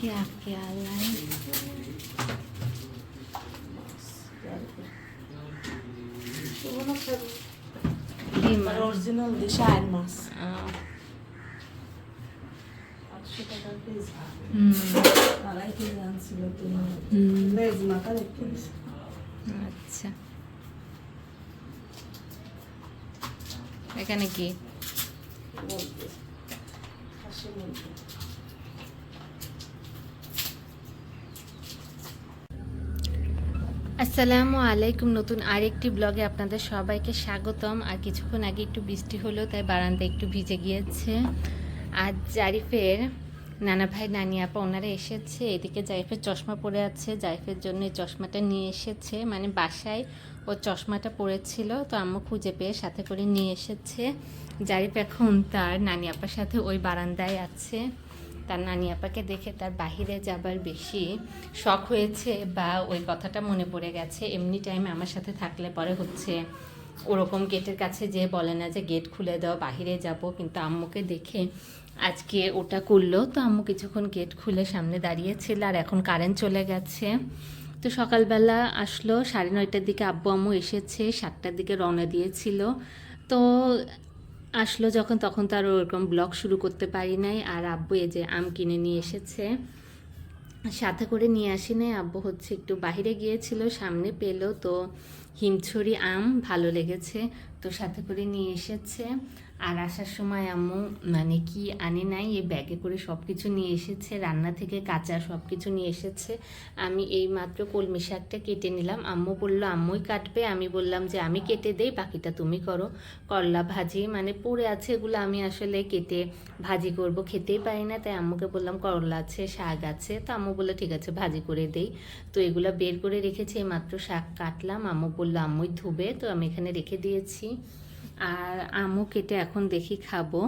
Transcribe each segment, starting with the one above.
Ya que alay. কি মাছ? Original দেশি আর মাছ আহ, 800 টাকা কেজি হুম, আড়াই কেজি আনছিল হুম, লেজ মাথা রেখে দিছে আচ্ছা। এখানে কি? বলতে খাসি মুরগি আসসালামু আলাইকুম, নতুন আরেকটি ব্লগে আপনাদের সবাইকে স্বাগতম। আর কিছুক্ষণ আগে একটু বৃষ্টি হলো, তাই বারান্দা একটু ভিজে গিয়েছে। আজ জারিফের নানা ভাই নানি আপা ওনারা এসেছে। এদিকে জারিফের চশমা পরে আছে, জারিফের জন্য এই চশমাটা নিয়ে এসেছে। মানে বাসায় ও চশমাটা পরেছিল, তো আম্মু খুঁজে পেয়ে সাথে করে নিয়ে এসেছে। জারিফ এখন তার নানি আপার সাথে ওই বারান্দায় আছে। তার নানি আপাকে দেখে তার বাহিরে যাবার বেশি শখ হয়েছে, বা ওই কথাটা মনে পড়ে গেছে। এমনি টাইমে আমার সাথে থাকলে পরে হচ্ছে ওরকম গেটের কাছে যে বলে না যে গেট খুলে দাও বাহিরে যাব, কিন্তু আম্মুকে দেখে আজকে ওটা করলো। তো আম্মু কিছুক্ষণ গেট খুলে সামনে দাঁড়িয়েছিল, আর এখন কারেন্ট চলে গেছে। তো সকালবেলা আসলো 9:30টার দিকে, আব্বু আম্মু এসেছে, 7টার দিকে রওনা দিয়েছিল। তো আসলো যখন, তখন তো আর ওরকম ব্লগ শুরু করতে পারি নাই। আর আব্বু এই যে আম কিনে নিয়ে এসেছে, সাথে করে নিয়ে আসি নাই। আব্বু হচ্ছে একটু বাইরে গিয়েছিল, সামনে পেলো তো হিমছড়ি আম ভালো লেগেছে, তো সাথে করে নিয়ে এসেছে। আর আসার সময় আম্মু মানে কি আনে নাই, এই ব্যাগে করে সব কিছু নিয়ে এসেছে, রান্না থেকে কাঁচা সব কিছু নিয়ে এসেছে। আমি এই মাত্র কলমি শাকটা কেটে নিলাম, আম্মু বললো আম্মুই কাটবে, আমি বললাম যে আমি কেটে দেই, বাকিটা তুমি করো। করলা ভাজি মানে পড়ে আছে, এগুলো আমি আসলে কেটে ভাজি করব, খেতেই পারি না, তাই আম্মুকে বললাম করলা আছে, শাক আছে, তো আম্মু বললো ঠিক আছে ভাজি করে দেই। তো এগুলো বের করে রেখেছি, এইমাত্র শাক কাটলাম, আম্মু বললো আম্মুই ধুবে, তো আমি এখানে রেখে দিয়েছি। আর আম্মু কেটে এখন দেখি খাবো।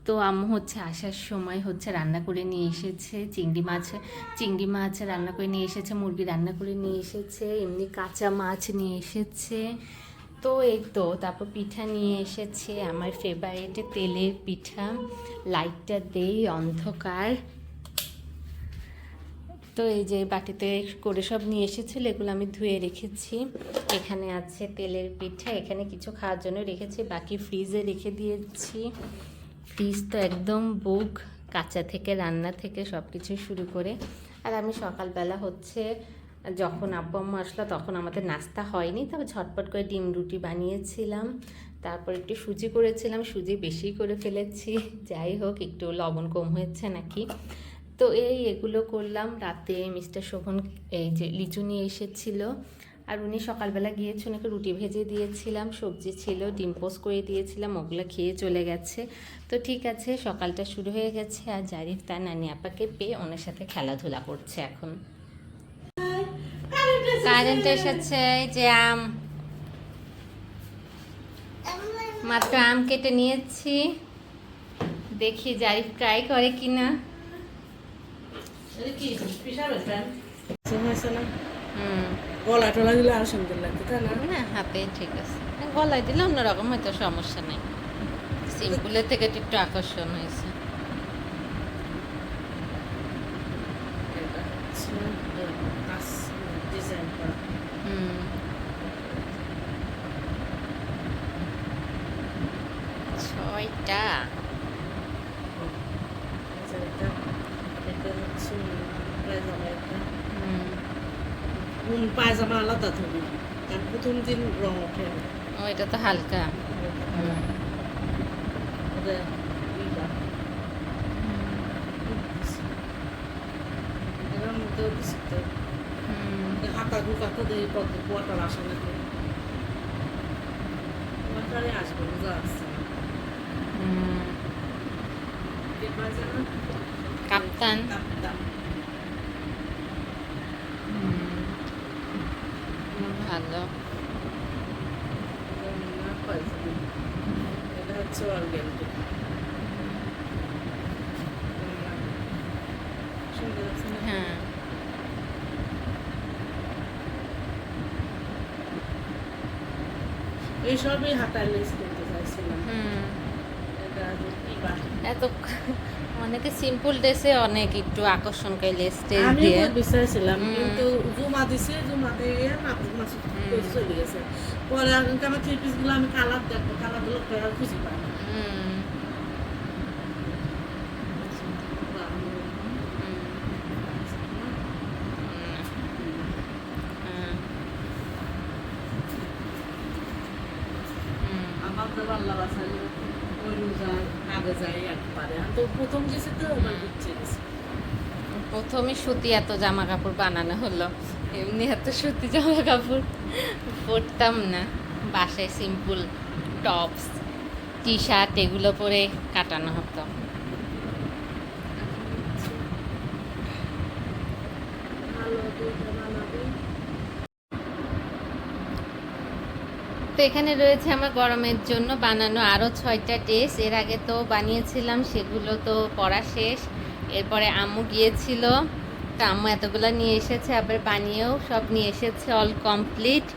তো আম্মু হচ্ছে আসার সময় হচ্ছে রান্না করে নিয়ে এসেছে চিংড়ি মাছ রান্না করে নিয়ে এসেছে, মুরগি রান্না করে নিয়ে এসেছে, এমনি কাঁচা মাছ নিয়ে এসেছে। তো এই তো তারপর পিঠা নিয়ে এসেছে, আমার ফেভারিট তেলের পিঠা, লাইটটা দেই অন্ধকার। তো এই যে বাটিতে করে সব নিয়ে এসেছিল, এগুলো আমি ধুয়ে রেখেছি। এখানে আছে তেলের পিঠা, এখানে কিছু খাওয়ার জন্য রেখেছি, বাকি ফ্রিজে রেখে দিয়েছি। ফ্রিজ তো একদম বুক, কাঁচা থেকে রান্না থেকে সব কিছু শুরু করে। আর আমি সকালবেলা হচ্ছে যখন আব্বু আম্মু আসলো তখন আমাদের নাস্তা হয়নি, তবে ঝটপট করে ডিম রুটি বানিয়েছিলাম, তারপর একটু সুজি করেছিলাম, সুজি বেশি করে ফেলেছি, যাই হোক একটু লবণ কম হয়েছে নাকি। তো এগুলো করলাম। রাতে মিস্টার শোভন এই যে লিচু নিয়ে এসেছিল, আর উনি সকালবেলা গিয়েছে, ওনাকে রুটি ভেজে দিয়েছিলাম, সবজি ছিল, ডিম পোস্ট করে দিয়েছিলাম, ওগুলো খেয়ে চলে গেছে। তো ঠিক আছে, সকালটা শুরু হয়ে গেছে। আর জারিফ তার নানি আপাকে পেয়ে ওনার সাথে খেলাধুলা করছে এখন। কারেন্ট এসেছে, যে আম মাত্র আম কেটে নিয়েছি, দেখি জারিফ ট্রাই করে কিনা। এটা কি পিসাবে ফ্রেন্ড হয়েছে না হুম, গলা টলা দিলে আরো সুন্দর লাগতো তাই না না হাতে ঠিক আছে, গলায় দিলে অন্যরকম হয়তো সমস্যা নেই, সিম্পলের থেকে একটু আকর্ষণ হয়েছে। এটা হচ্ছে কাজ ডিজাইন করা হুম, ছয়টা। এটা এটা হচ্ছে পায়জামা একটা হুম, পায়জামা আলাদা থাকবে কারণ প্রথম দিন রং ওঠে ও এটা তো হালকা। হুম, ওটা ইটা এটার মধ্যেও দিচ্ছি তো হুম, হাতা ঢুকাতে দেয় কত কোয়াটার আসে নাকি কোয়াটারে আসবে বোঝা আসছে হুম, পায়জামা কাপ্তান। কাপ্তান ভালো। এটা হচ্ছে অর্গ্যানিক সুন্দর আছে না হ্যাঁ, এইসবই হাতায় লেস কিনতে চাইছিলাম হুম, এটা যে কি এত অনেকে সিম্পল ড্রেসে অনেক একটু আকর্ষণকারী লেস টেস আমি দিয়ে বিচারছিলাম হুম। কিন্তু জুমা দিছে জুমা দিয়ে মাস চলে গেছে পরে আমার থ্রি পিসগুলো আমি কালার দেখবো কালারগুলো খুঁজে পাই না হুম, হুম, হুম। আমার তো আল্লাহ বাসায় ওই যায় আগে যায় একবারে তো প্রথম গেছে তো আমার বুঝছে গেছে প্রথমে সুতি এত জামা কাপড় বানানো হলো, এমনি এত সুতি জামা কাপড় পরতাম না, বাসায় সিম্পল টপস টি শার্ট এগুলো পরে কাটানো হতো। ভালো দুইটা বানাবে তো এখানে রয়েছে আমার গরমের জন্য বানানো আরও 6টা ড্রেস, এর আগে তো বানিয়েছিলাম, সেগুলো তো পরা শেষ। এরপরে আম্মু গিয়েছিল, তো আম্মু এতগুলো নিয়ে এসেছে, আবার বানিয়েও সব নিয়ে এসেছে, অল কমপ্লিট।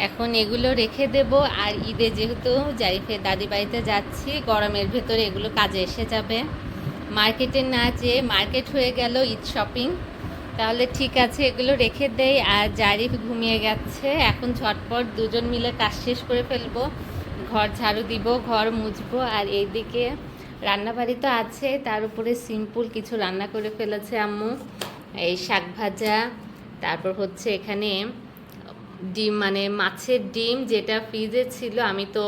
এখন এগুলো রেখে দেব, আর ঈদে যেহেতু জারিফের দাদি বাড়িতে যাচ্ছি, গরমের ভেতরে এগুলো কাজে এসে যাবে। মার্কেটে না যেয়ে মার্কেট হয়ে গেল ঈদ শপিং। তাহলে ঠিক আছে, এগুলো রেখে দেই। আর জারিফ ঘুমিয়ে গেছে, এখন ঝটপট দুজন মিলে কাজ শেষ করে ফেলবো, ঘর ঝাড়ু দিব, ঘর মুছবো। আর এইদিকে রান্নাবাড়ি তো আছে, তার উপরে সিম্পল কিছু রান্না করে ফেলেছে আম্মু, এই শাক ভাজা, তারপর হচ্ছে এখানে ডিম, মানে মাছের ডিম, যেটা ফ্রিজে ছিল, আমি তো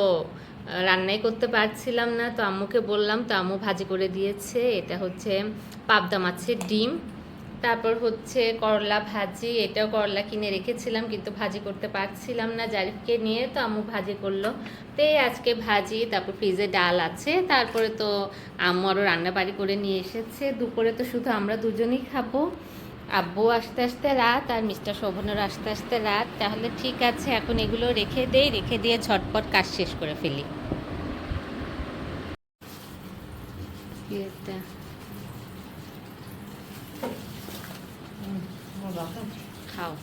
রান্নাই করতে পারছিলাম না, তো আম্মুকে বললাম, তো আম্মু ভাজি করে দিয়েছে। এটা হচ্ছে পাবদা মাছের ডিম। তারপর হচ্ছে করলা ভাজি, এটাও করলা কিনে রেখেছিলাম কিন্তু ভাজি করতে পারছিলাম না জারিফকে নিয়ে, তো আম্মু ভাজি করলো। তো এই আজকে ভাজি, তারপর ফ্রিজে ডাল আছে, তারপরে তো আম্মু আরও রান্নাবাড়ি করে নিয়ে এসেছে। দুপুরে তো শুধু আমরা দুজনই খাবো, আব্বু আস্তে আস্তে রাত, আর মিস্টার শোভনের আস্তে আস্তে রাত। তাহলে ঠিক আছে, এখন এগুলো রেখে দেই, রেখে দিয়ে ঝটপট কাজ শেষ করে ফেলি। খাও।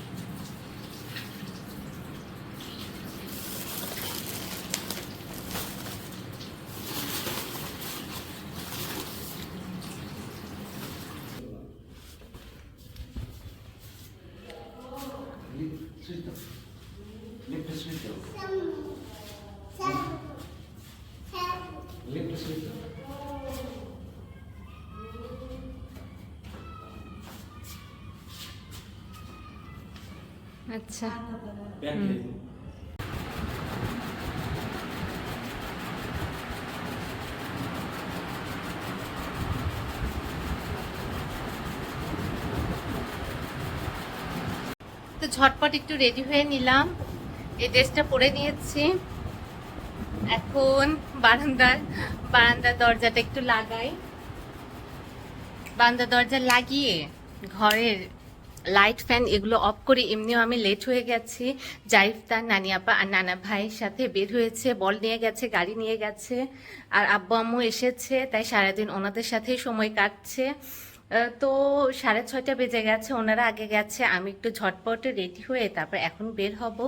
Lippe sweeter. Lippe sweeter. আচ্ছা, Back leg. তো ঝটপট একটু রেডি হয়ে নিলাম, এই ড্রেসটা পরে নিয়েছি। এখন বারান্দার দরজাটা একটু লাগাই, বারান্দার দরজা লাগিয়ে ঘরের লাইট ফ্যান এগুলো অফ করি। এমনিও আমি লেট হয়ে গেছি, জারিফ তার নানি আপা আর নানা ভাইয়ের সাথে বের হয়েছে, বল নিয়ে গেছে, গাড়ি নিয়ে গেছে, আর আব্বু আম্মু এসেছে, তাই সারাদিন ওনাদের সাথেই সময় কাটছে। তো 6:30 বেজে গেছে, ওনারা আগে গেছে, আমি একটু ঝটপট রেডি হয়ে তারপর এখন বের হব।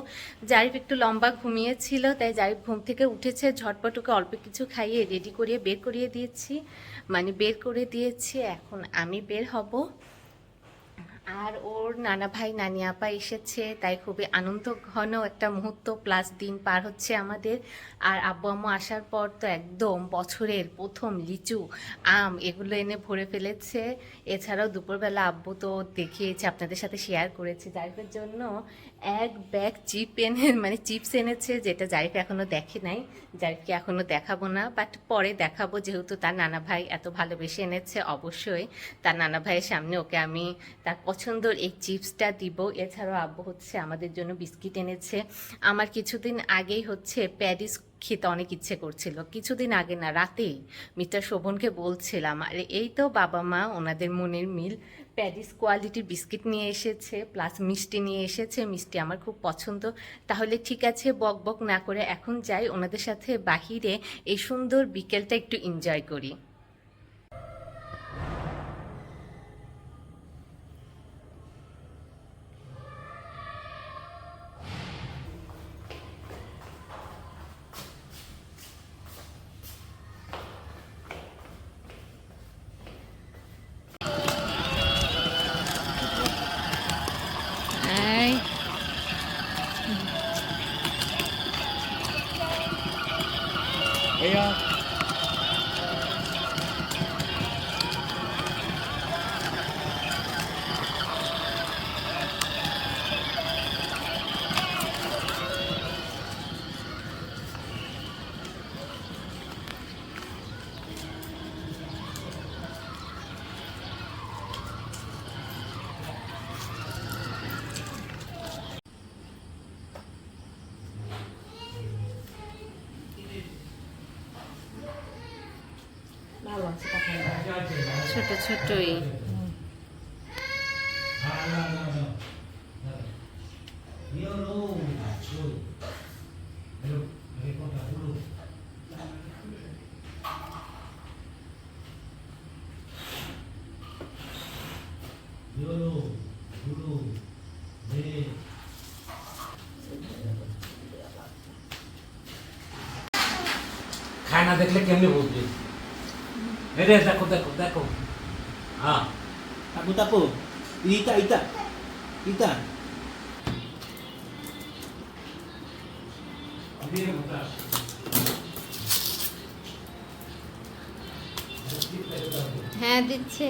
জারিফ একটু লম্বা ঘুমিয়েছিল, তাই জারিফ ঘুম থেকে উঠেছে, ঝটপট ওকে অল্প কিছু খাইয়ে রেডি করিয়ে বের করিয়ে দিয়েছি, মানে বের করে দিয়েছি। এখন আমি বের হব, আর ওর নানা ভাই নানি আপা এসেছে, তাই খুবই আনন্দ ঘন একটা মুহূর্ত প্লাস দিন পার হচ্ছে আমাদের। আর আব্বু আম্মু আসার পর তো একদম বছরের প্রথম লিচু আম এগুলো এনে ভরে ফেলেছে। এছাড়াও দুপুরবেলা আব্বু তো দেখিয়েছে, আপনাদের সাথে শেয়ার করেছে, জারিফের জন্য এক ব্যাগ চিপস এনেছে, যেটা জারিফ এখনো দেখে নাই, জারিফকে এখনো দেখাবো না, বাট পরে দেখাবো, যেহেতু তার নানা ভাই এত ভালোবেসে এনেছে, অবশ্যই তার নানা ভাইয়ের সামনে ওকে আমি তার পছন্দের এই চিপসটা দিব। এছাড়াও আব্বু হচ্ছে আমাদের জন্য বিস্কিট এনেছে। আমার কিছুদিন আগেই হচ্ছে প্যারিস খেতে অনেক ইচ্ছে করছিল, কিছুদিন আগে না, রাতেই মিস্টার শোভনকে বলছিলাম, আর এই তো বাবা মা ওনাদের মনের মিল, প্যারিস কোয়ালিটির বিস্কিট নিয়ে এসেছে, প্লাস মিষ্টি নিয়ে এসেছে, মিষ্টি আমার খুব পছন্দ। তাহলে ঠিক আছে, বক বক না করে এখন যাই, ওনাদের সাথে বাহিরে এই সুন্দর বিকেলটা একটু এনজয় করি। भैया ভালো আছে কাঁঠালটা। ছোট ছোটই। खाए ना देखले केमने बुझबি रे देखो देखो देखो हाँ तापू तापू इता इता इता হ্যাঁ দিচ্ছে।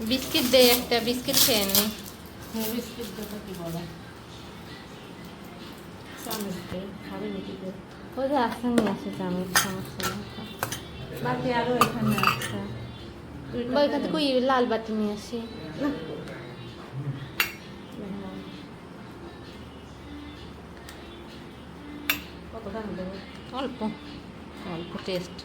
বিস্কিট দে, একটা বিস্কিট খেয়ে নে। হ্যাঁ বিস্কিট দেবো কি বলে চামচ দে খাবে নাকি দে ওই যে আসা নিয়ে আসে চামচ, সমস্যা নেই। বাকি আরও এখানে আছে বা এখান থেকে ওই লাল বাটি নিয়ে আসি। কত দাম দেবো অল্প অল্প টেস্ট।